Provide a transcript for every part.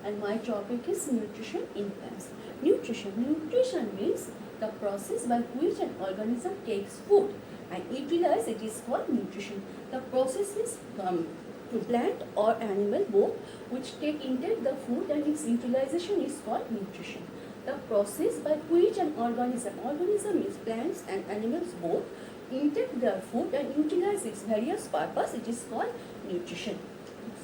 and my topic is nutrition in plants. Nutrition means the process by which an organism takes food and utilize it is called nutrition. The process is plant or animal both which intake the food and its utilization is called nutrition. The process by which an organism is plants and animals both, intake their food and utilize its various purpose, it is called nutrition.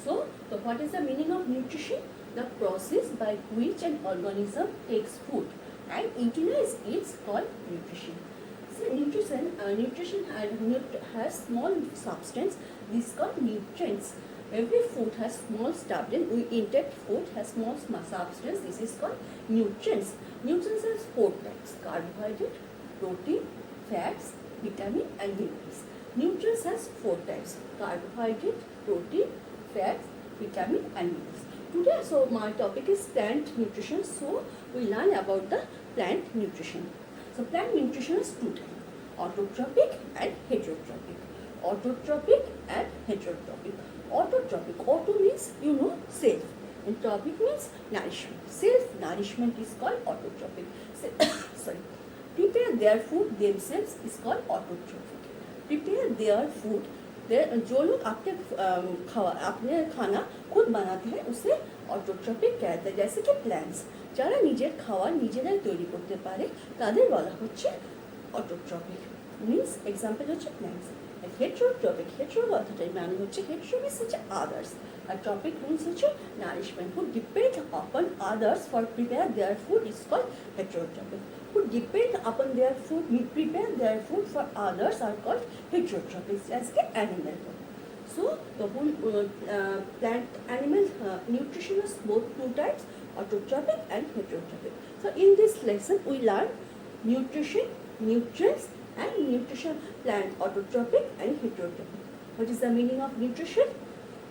So what is the meaning of nutrition? The process by which an organism takes food and utilize it is called nutrition. So nutrition has small substance, this is called nutrients. Every food has small substance, we intake food has small substance, this is called nutrients. Nutrients has 4 types: carbohydrate, protein, fats, vitamin and minerals. Nutrients has 4 types: carbohydrate, protein, fats, vitamin and minerals. Today, so my topic is plant nutrition, so we learn about the plant nutrition. So plant nutrition is 2 types: autotrophic and heterotrophic. Autotrophic and heterotrophic. Autotrophic, auto means self, and trophic means nourishment. Self nourishment is called autotrophic. Sorry, prepare their food themselves is called autotrophic. Prepare their food, जो लोग अपने खाना खुद बनाते हैं उसे autotrophic कहते हैं। जैसे कि प्लांट्स যারা নিজের খাবার নিজেরাই তৈরি করতে পারে তাদের বলা হচ্ছে অটোট্রপিক। মিন্স এক্সাম্পল হচ্ছে প্ল্যান্টস। হেটেরোট্রপিক, হেটেরো কথাটাই মানে হচ্ছে হেটেরো মিন্স হচ্ছে আদার্স, আর ট্রপিক মিন্স হচ্ছে nourishment. Who depend upon others for prepare their food is called heterotrophic. Who depend upon their food, prepare their food for others are called heterotropics, as the animal. So the whole plant animal nutrition is both 2 types, autotrophic and heterotrophic. So in this lesson we learn nutrition, nutrients and nutrition, plant autotrophic and heterotrophic. What is the meaning of nutrition?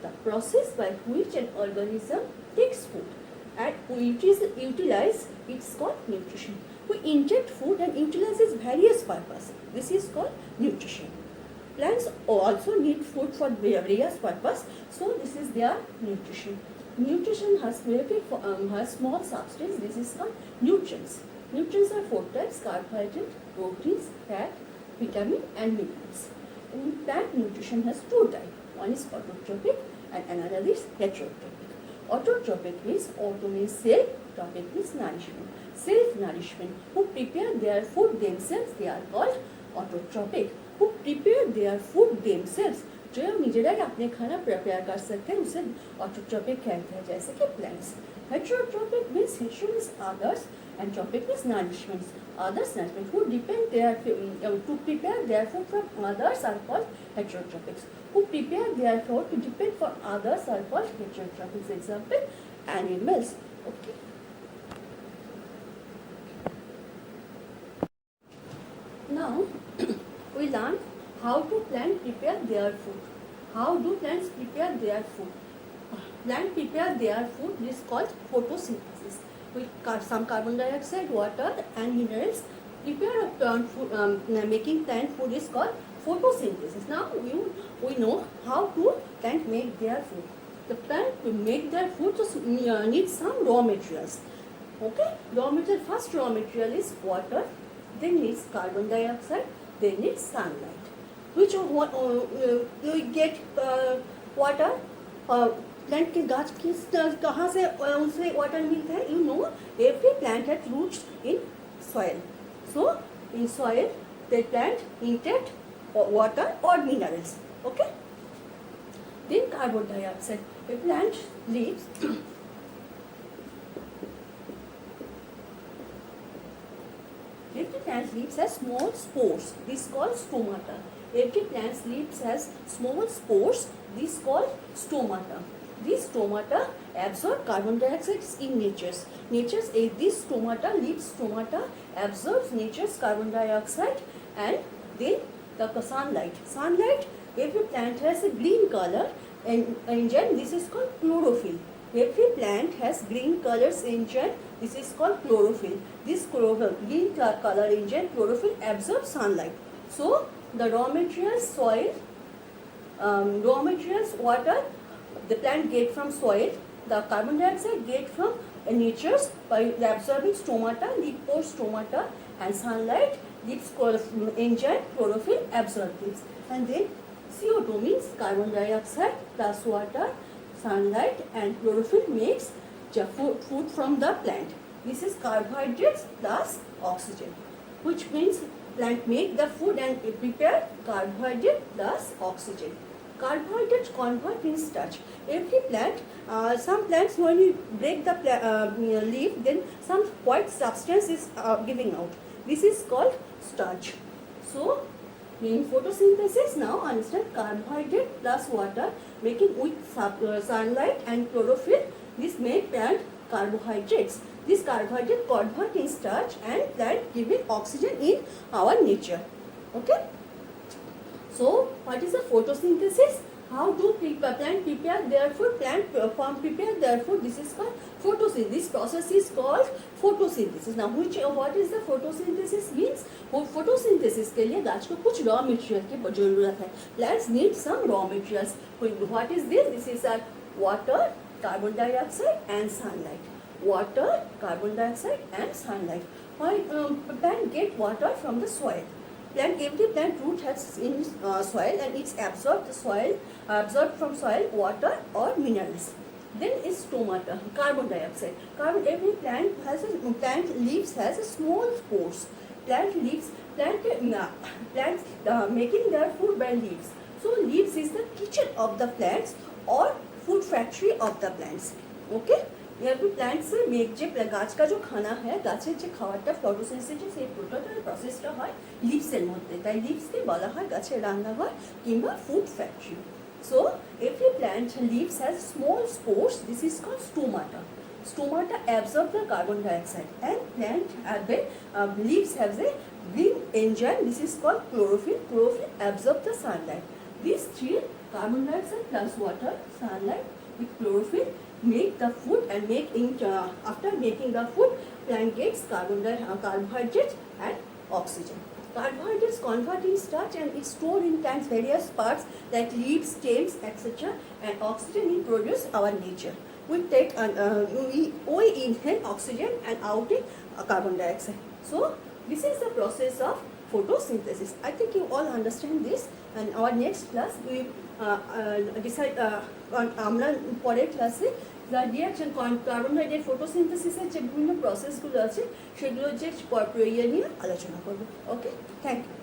The process by which an organism takes food and we utilize it's called nutrition. We inject food and utilize its various purpose. This is called nutrition. Plants also need food for various purpose, so this is their nutrition. Nutrition has small substance. This is called nutrients. Nutrients are 4 types: carbohydrate, proteins, fat, vitamin and minerals. And plant nutrition has 2 types. One is autotrophic and another is heterotrophic. Autotrophic means auto means self, trophic means nourishment. Self-nourishment, who prepare their food themselves, they are called autotrophic. Who prepare their food themselves, जो निजेराई अपने खाना prepare कर सकते हैं उसे autotrophic कहते हैं, जैसे कि plants. Heterotrophic means hetero means others and trophic means nourishment. Others nourishment who depend to prepare their food from others are called heterotropics. Who prepare their food to depend for others are called heterotropics. Example, animals. Okay. Now we learn how to plant prepare their food. How do plants prepare their food? Plant prepare their food is called photosynthesis. With some carbon dioxide, water and minerals, prepare a plant food, making plant food is called photosynthesis. Now we know how to plant make their food. The plant to make their food just needs some raw materials. Okay, raw material, first raw material is water, then needs carbon dioxide, then needs sunlight. Which you get water, plant के गाछ किस कहाँ से उनसे water मिलता है? You know every plant has roots in soil, so in soil the plant intake water और minerals. Okay, then carbon dioxide. A plant leaves every plant leaves has small spores, this called stomata. Every plant leaves has small spores, this called stomata. These stomata absorb carbon dioxide in this leaf stomata absorbs nature's carbon dioxide and then the sunlight. Every plant has a green color and engine, this is called chlorophyll. Every plant has green colors engine, this is called chlorophyll. This chlorophyll, green color engine, chlorophyll absorbs sunlight. So the raw materials, soil, raw materials, water, the plant get from soil the carbon dioxide get from nature by absorbing stomata, leaf pore stomata, and sunlight, leaves enzyme, chlorophyll absorb this. And then CO2 means carbon dioxide plus water, sunlight, and chlorophyll makes the food from the plant. This is carbohydrates plus oxygen, which means plant make the food and prepare carbohydrate plus oxygen. Carbohydrates convert in starch. Every plant, some plants when you break the leaf, then some white substance is giving out. This is called starch. So in photosynthesis, now understand carbohydrate plus water making with sunlight and chlorophyll. This make plant carbohydrates. This carbohydrate convert in starch and plant giving oxygen in our nature. Okay. So what is the photosynthesis? How do plant prepare their food? Plant prepare their food. This is called photosynthesis. This process is called photosynthesis. Now what is the photosynthesis means? Photosynthesis के लिए गाछ को कुछ raw material की जरूरत है. Plants need some raw materials. What is this? This is our water, carbon dioxide, and sunlight. Water, carbon dioxide, and sunlight. Why plant get water from the soil? Every plant root has in soil and it's absorbed from soil water or minerals. Then is stomata, carbon dioxide. Every plant leaves has a small pores. Plants making their food by leaves. So leaves is the kitchen of the plants or food factory of the plants. Okay. এরপর প্ল্যান্টসের যে গাছ का जो খানা है গাছের যে খাবারটা ফটোসিনথেসিস এই টোটাল প্রসেসটা হয় লিভসের মধ্যে তাই লিভসকে বলা হয় গাছের রান্নাঘর কিংবা food factory so every plant leaves has small spores this is called stomata stomata absorb the carbon dioxide and plant leaves have a green enzyme this is called chlorophyll absorb the sunlight these three carbon dioxide plus water sunlight with chlorophyll make the food and after making the food plant gets carbohydrates and oxygen. Carbohydrates convert in starch and is stored in plants various parts like leaves, stems, etc. and oxygen is produced our nature. We take we inhale oxygen and out carbon dioxide. So this is the process of photosynthesis. I think you all understand this and our next class we decide আমরা পরের ক্লাসে reaction carbohydrate ফটোসিনথেসিসের যে বিভিন্ন প্রসেসগুলো আছে সেগুলোর যে প্রয়োগ নিয়ে আলোচনা করব ওকে থ্যাংক ইউ